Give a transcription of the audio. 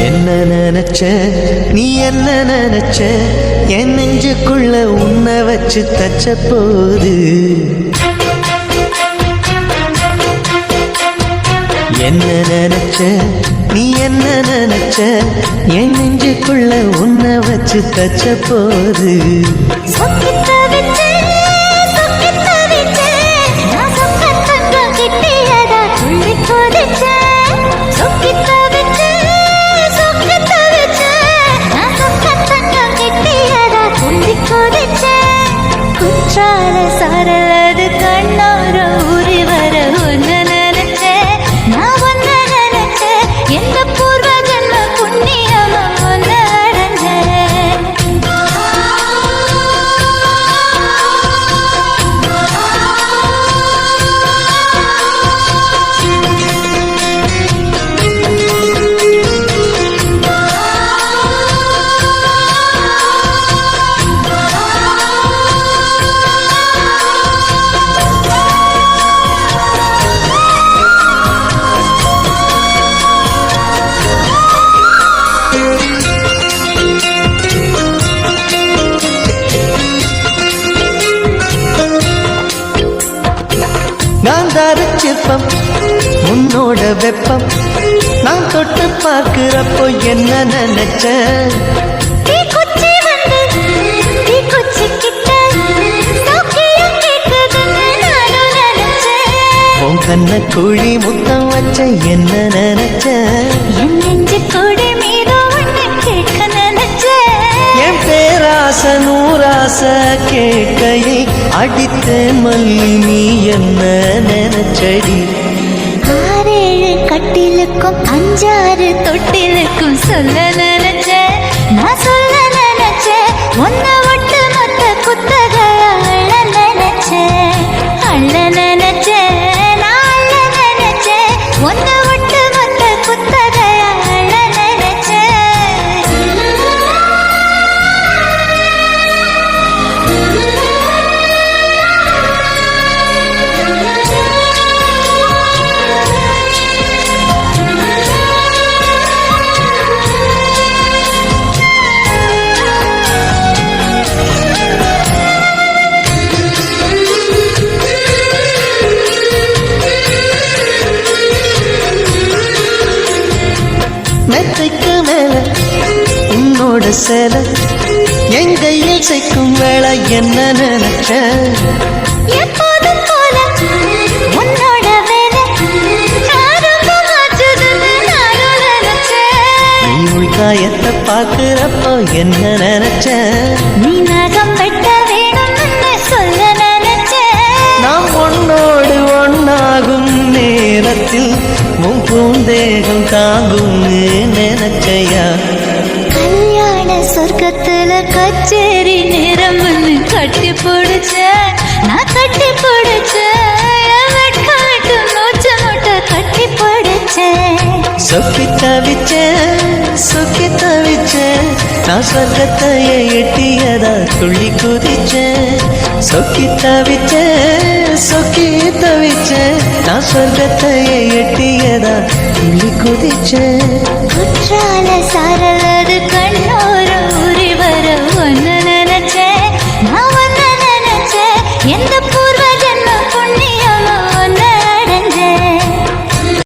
என்ன நினைச்ச நீ என்ன நினைச்ச என் நெஞ்சுக்குள்ள உன்னை வச்சு தச்ச போது என்ன நினைச்ச நீ என்ன நினைச்ச என் நெஞ்சுக்குள்ள உன்னை வச்சு தச்ச போது சரலது கண்ணார ஊறி வர ஒன்னு நினைச்ச நான் ஒன்னு நினைச்ச எந்த பூர்வ ஜன்ம புண்ணியமா ஒன்னு நான் தரச்சிற்பம் உன்னோட வெப்பம் நான் தொட்டு பார்க்கிறப்போ என்ன நினைச்ச உன் கண்ண குழி முத்தம் வச்ச என்ன நினைச்ச என் நெஞ்சு கொடி மீது ஒன்னு கேட்க நினைச்ச என் பேராச நூராச கேட்கையை அடித்த மல்லி நீ என்ன நினைச்சடி 6 கட்டிலுக்கும் 5 தொட்டிலுக்கும் சொல்ல நினைச்ச நான் சொல்ல நினைச்ச ஒன்ன ஒட்டு மொத்த குத்தகைய அள்ள நினைச்ச நான் அள்ள நினைச்ச ஒன்ன ஒட்டு மொத்த குத்தகைய அள்ள நினைச்ச மெத்தைக்கு மேல உன்னோட சேல என் கையில் சேர்க்கும் வேலை என்ன நினைச்ச எப்போதும் போல உன்னோட வேலை ஆரம்பமாச்சுதுன்னு நானும் நினைச்சேன் நீ உள்காயத்தை பார்க்கிறப்போ என்ன நினைச்ச நீ நகம் வெட்ட வேணும்னு சொல்ல நினைச்சேன் நாம் உன்னோடு ஒன்னாகும் நேரத்தில் உன் பூந்தேகம் தாங்கும்னு நினைச்சையா கல்யாண சொர்க்கத்துல கச்சேரி நேரம்னு கட்டி பிடிச்ச நான் கட்டி பிடிச்சேன் மூச்சு முட்டை கட்டி பிடிச்சேன் சொக்கி தவிச்சேன் நான் சொர்க்கத்தையே எட்டியதா துள்ளி குதிச்சேன் சொக்கி தவிச்சேன் நான் சொர்க்கத்தையே எட்டியதா துள்ளி குதிச்சேன் குற்றால சாரல்